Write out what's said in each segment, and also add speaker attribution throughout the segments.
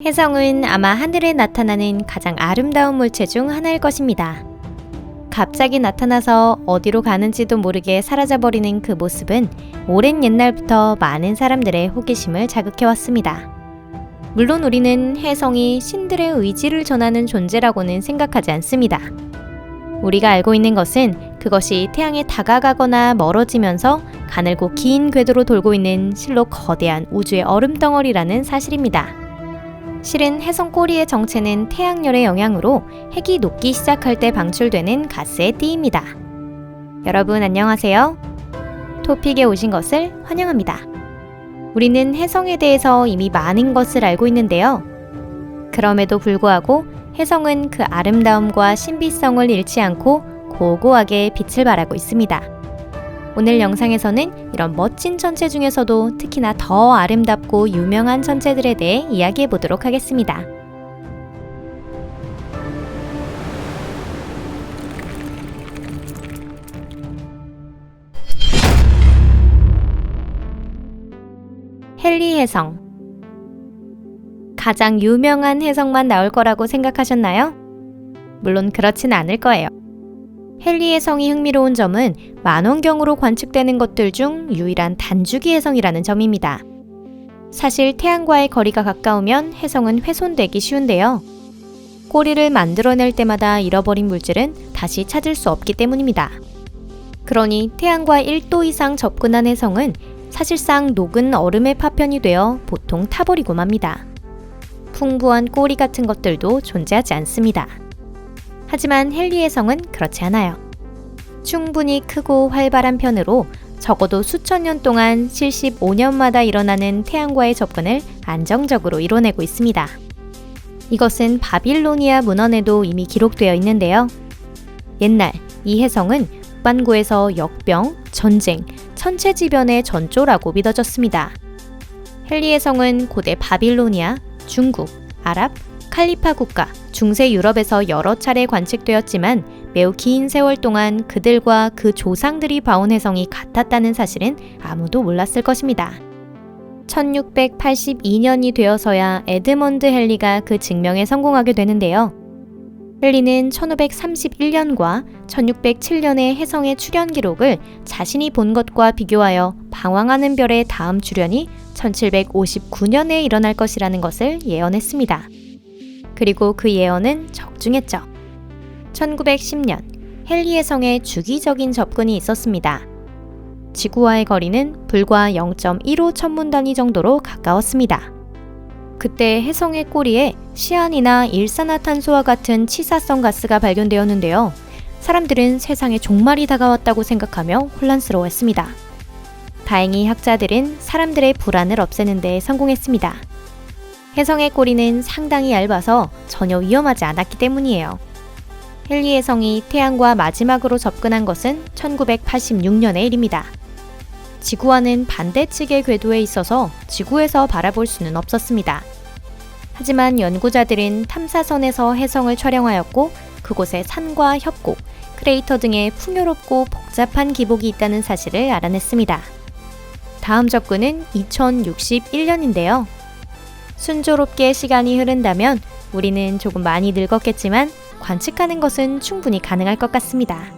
Speaker 1: 혜성은 아마 하늘에 나타나는 가장 아름다운 물체 중 하나일 것입니다. 갑자기 나타나서 어디로 가는지도 모르게 사라져버리는 그 모습은 오랜 옛날부터 많은 사람들의 호기심을 자극해왔습니다. 물론 우리는 혜성이 신들의 의지를 전하는 존재라고는 생각하지 않습니다. 우리가 알고 있는 것은 그것이 태양에 다가가거나 멀어지면서 가늘고 긴 궤도로 돌고 있는 실로 거대한 우주의 얼음덩어리라는 사실입니다. 실은 혜성 꼬리의 정체는 태양열의 영향으로 핵이 녹기 시작할 때 방출되는 가스의 띠입니다. 여러분 안녕하세요. 토픽에 오신 것을 환영합니다. 우리는 혜성에 대해서 이미 많은 것을 알고 있는데요. 그럼에도 불구하고 혜성은 그 아름다움과 신비성을 잃지 않고 고고하게 빛을 발하고 있습니다. 오늘 영상에서는 이런 멋진 천체 중에서도 특히나 더 아름답고 유명한 천체들에 대해 이야기해 보도록 하겠습니다. 헨리 혜성. 가장 유명한 혜성만 나올 거라고 생각하셨나요? 물론 그렇진 않을 거예요. 헨리 혜성이 흥미로운 점은 만원경으로 관측되는 것들 중 유일한 단주기 혜성이라는 점입니다. 사실 태양과의 거리가 가까우면 혜성은 훼손되기 쉬운데요. 꼬리를 만들어낼 때마다 잃어버린 물질은 다시 찾을 수 없기 때문입니다. 그러니 태양과 1도 이상 접근한 혜성은 사실상 녹은 얼음의 파편이 되어 보통 타버리고 맙니다. 풍부한 꼬리 같은 것들도 존재하지 않습니다. 하지만 헨리 혜성은 그렇지 않아요. 충분히 크고 활발한 편으로 적어도 수천 년 동안 75년마다 일어나는 태양과의 접근을 안정적으로 이뤄내고 있습니다. 이것은 바빌로니아 문헌에도 이미 기록되어 있는데요. 옛날 이 혜성은 북반구에서 역병, 전쟁, 천체지변의 전조라고 믿어졌습니다. 헨리 혜성은 고대 바빌로니아, 중국, 아랍, 칼리파 국가, 중세 유럽에서 여러 차례 관측되었지만 매우 긴 세월 동안 그들과 그 조상들이 봐온 혜성이 같았다는 사실은 아무도 몰랐을 것입니다. 1682년이 되어서야 에드먼드 헨리가 그 증명에 성공하게 되는데요. 헨리는 1531년과 1607년의 혜성의 출현 기록을 자신이 본 것과 비교하여 방황하는 별의 다음 출현이 1759년에 일어날 것이라는 것을 예언했습니다. 그리고 그 예언은 적중했죠. 1910년 헨리 혜성에 주기적인 접근이 있었습니다. 지구와의 거리는 불과 0.15 천문단위 정도로 가까웠습니다. 그때 혜성의 꼬리에 시안이나 일산화탄소와 같은 치사성 가스가 발견되었는데요. 사람들은 세상에 종말이 다가왔다고 생각하며 혼란스러워했습니다. 다행히 학자들은 사람들의 불안을 없애는 데 성공했습니다. 혜성의 꼬리는 상당히 얇아서 전혀 위험하지 않았기 때문이에요. 헨리 혜성이 태양과 마지막으로 접근한 것은 1986년의 일입니다. 지구와는 반대측의 궤도에 있어서 지구에서 바라볼 수는 없었습니다. 하지만 연구자들은 탐사선에서 혜성을 촬영하였고 그곳에 산과 협곡, 크레이터 등의 풍요롭고 복잡한 기복이 있다는 사실을 알아냈습니다. 다음 접근은 2061년인데요. 순조롭게 시간이 흐른다면 우리는 조금 많이 늙었겠지만 관측하는 것은 충분히 가능할 것 같습니다.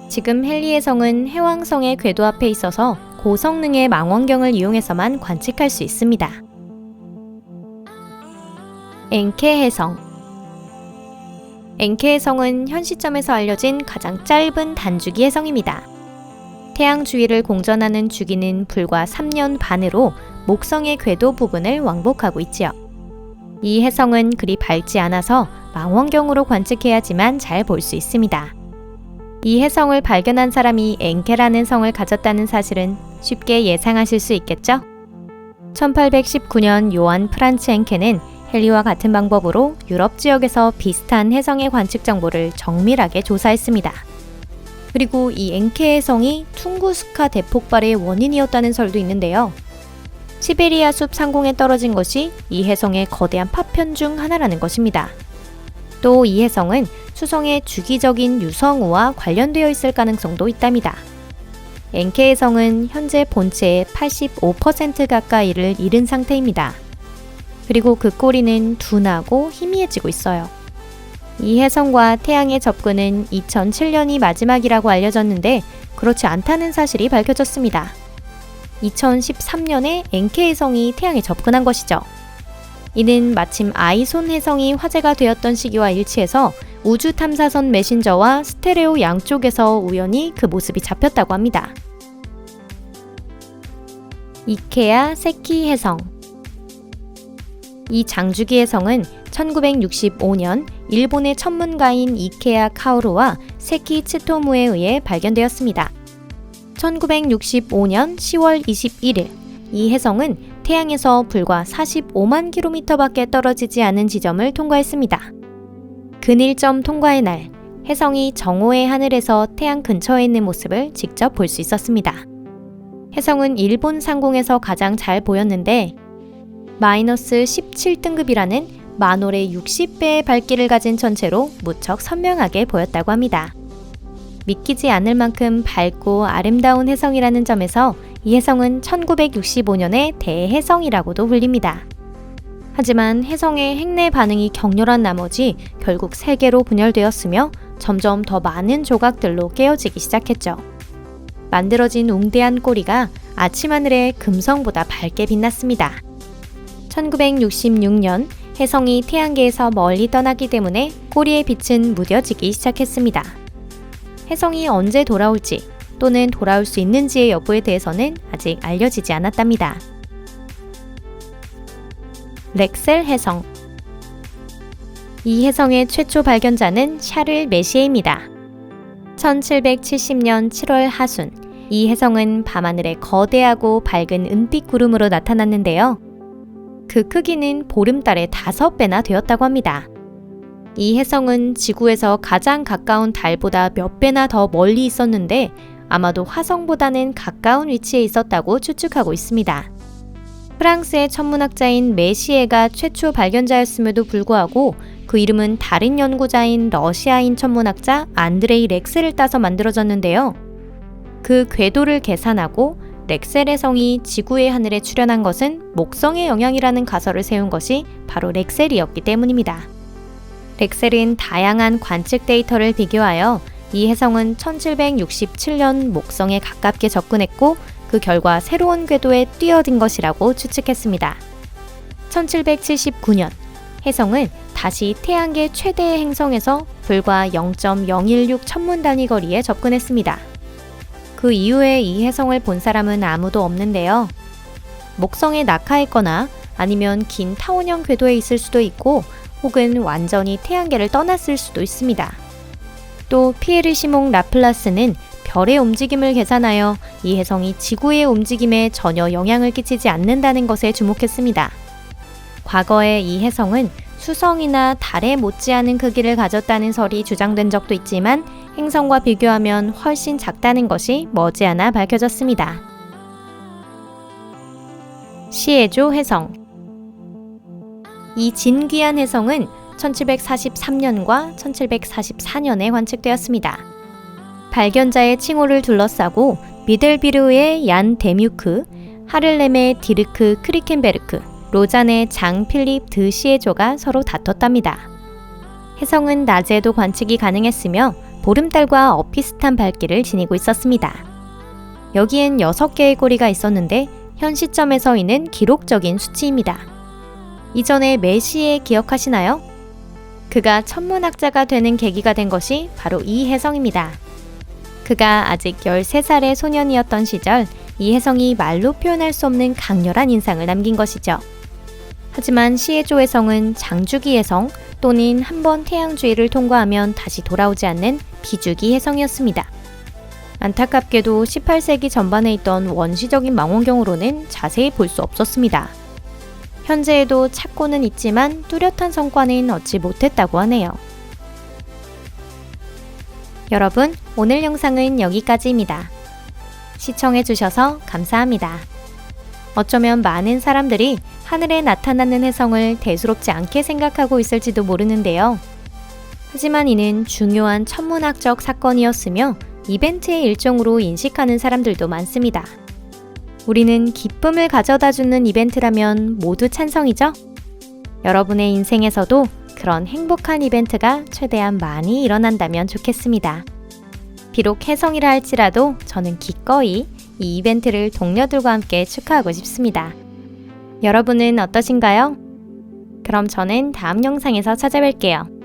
Speaker 1: 지금 헨리 혜성은 해왕성의 궤도 앞에 있어서 고성능의 망원경을 이용해서만 관측할 수 있습니다. 엔케 혜성. 엔케 혜성은 현 시점에서 알려진 가장 짧은 단주기 혜성입니다. 태양 주위를 공전하는 주기는 불과 3년 반으로 목성의 궤도 부분을 왕복하고 있지요. 이 혜성은 그리 밝지 않아서 망원경으로 관측해야지만 잘 볼 수 있습니다. 이 혜성을 발견한 사람이 엔케라는 성을 가졌다는 사실은 쉽게 예상하실 수 있겠죠? 1819년 요한 프란츠 엔케는 헨리와 같은 방법으로 유럽 지역에서 비슷한 혜성의 관측 정보를 정밀하게 조사했습니다. 그리고 이 엔케 혜성이 퉁구스카 대폭발의 원인이었다는 설도 있는데요. 시베리아 숲 상공에 떨어진 것이 이 혜성의 거대한 파편 중 하나라는 것입니다. 또 이 혜성은 수성의 주기적인 유성우와 관련되어 있을 가능성도 있답니다. 엔케 혜성은 현재 본체의 85% 가까이를 잃은 상태입니다. 그리고 그 꼬리는 둔하고 희미해지고 있어요. 이 혜성과 태양의 접근은 2007년이 마지막이라고 알려졌는데 그렇지 않다는 사실이 밝혀졌습니다. 2013년에 엔케 혜성이 태양에 접근한 것이죠. 이는 마침 아이손 혜성이 화제가 되었던 시기와 일치해서 우주 탐사선 메신저와 스테레오 양쪽에서 우연히 그 모습이 잡혔다고 합니다. 이케아 세키 혜성. 이 장주기 혜성은 1965년 일본의 천문가인 이케아 카오루와 세키 츠토무에 의해 발견되었습니다. 1965년 10월 21일 이 혜성은 태양에서 불과 45만 킬로미터밖에 떨어지지 않은 지점을 통과했습니다. 근일점 통과의 날, 혜성이 정오의 하늘에서 태양 근처에 있는 모습을 직접 볼 수 있었습니다. 혜성은 일본 상공에서 가장 잘 보였는데 마이너스 17등급이라는 만월의 60배의 밝기를 가진 천체로 무척 선명하게 보였다고 합니다. 믿기지 않을 만큼 밝고 아름다운 혜성이라는 점에서 이 혜성은 1965년의 대혜성이라고도 불립니다. 하지만 혜성의 핵내 반응이 격렬한 나머지 결국 3개로 분열되었으며 점점 더 많은 조각들로 깨어지기 시작했죠. 만들어진 웅대한 꼬리가 아침 하늘의 금성보다 밝게 빛났습니다. 1966년 혜성이 태양계에서 멀리 떠나기 때문에 꼬리의 빛은 무뎌지기 시작했습니다. 혜성이 언제 돌아올지 또는 돌아올 수 있는지의 여부에 대해서는 아직 알려지지 않았답니다. 렉셀 혜성. 이 혜성의 최초 발견자는 샤를 메시에입니다. 1770년 7월 하순, 이 혜성은 밤하늘에 거대하고 밝은 은빛 구름으로 나타났는데요. 그 크기는 보름달의 5배나 되었다고 합니다. 이 혜성은 지구에서 가장 가까운 달보다 몇 배나 더 멀리 있었는데 아마도 화성보다는 가까운 위치에 있었다고 추측하고 있습니다. 프랑스의 천문학자인 메시에가 최초 발견자였음에도 불구하고 그 이름은 다른 연구자인 러시아인 천문학자 안드레이 렉셀을 따서 만들어졌는데요. 그 궤도를 계산하고 렉셀 혜성이 지구의 하늘에 출현한 것은 목성의 영향이라는 가설을 세운 것이 바로 렉셀이었기 때문입니다. 렉셀은 다양한 관측 데이터를 비교하여 이 혜성은 1767년 목성에 가깝게 접근했고 그 결과 새로운 궤도에 뛰어든 것이라고 추측했습니다. 1779년 혜성은 다시 태양계 최대의 행성에서 불과 0.016 천문 단위 거리에 접근했습니다. 그 이후에 이 혜성을 본 사람은 아무도 없는데요. 목성에 낙하했거나 아니면 긴 타원형 궤도에 있을 수도 있고 혹은 완전히 태양계를 떠났을 수도 있습니다. 또 피에르 시몽 라플라스는 별의 움직임을 계산하여 이 혜성이 지구의 움직임에 전혀 영향을 끼치지 않는다는 것에 주목했습니다. 과거에 이 혜성은 수성이나 달에 못지않은 크기를 가졌다는 설이 주장된 적도 있지만 행성과 비교하면 훨씬 작다는 것이 머지않아 밝혀졌습니다. 시에조 혜성. 이 진귀한 혜성은 1743년과 1744년에 관측되었습니다. 발견자의 칭호를 둘러싸고 미델비르의 얀 데뮤크, 하를렘의 디르크 크리켄베르크, 로잔의 장 필립 드 시에조가 서로 다퉜답니다. 혜성은 낮에도 관측이 가능했으며 보름달과 엇비슷한 밝기를 지니고 있었습니다. 여기엔 6개의 꼬리가 있었는데 현 시점에서 이는 기록적인 수치입니다. 이전에 메시에 기억하시나요? 그가 천문학자가 되는 계기가 된 것이 바로 이 혜성입니다. 그가 아직 13살의 소년이었던 시절 이 혜성이 말로 표현할 수 없는 강렬한 인상을 남긴 것이죠. 하지만 시에조 혜성은 장주기 혜성 또는 한번 태양 주위를 통과하면 다시 돌아오지 않는 비주기 혜성이었습니다. 안타깝게도 18세기 전반에 있던 원시적인 망원경으로는 자세히 볼 수 없었습니다. 현재에도 찾고는 있지만 뚜렷한 성과는 얻지 못했다고 하네요. 여러분, 오늘 영상은 여기까지입니다. 시청해주셔서 감사합니다. 어쩌면 많은 사람들이 하늘에 나타나는 혜성을 대수롭지 않게 생각하고 있을지도 모르는데요. 하지만 이는 중요한 천문학적 사건이었으며 이벤트의 일종으로 인식하는 사람들도 많습니다. 우리는 기쁨을 가져다주는 이벤트라면 모두 찬성이죠? 여러분의 인생에서도 그런 행복한 이벤트가 최대한 많이 일어난다면 좋겠습니다. 비록 혜성이라 할지라도 저는 기꺼이 이 이벤트를 동료들과 함께 축하하고 싶습니다. 여러분은 어떠신가요? 그럼 저는 다음 영상에서 찾아뵐게요.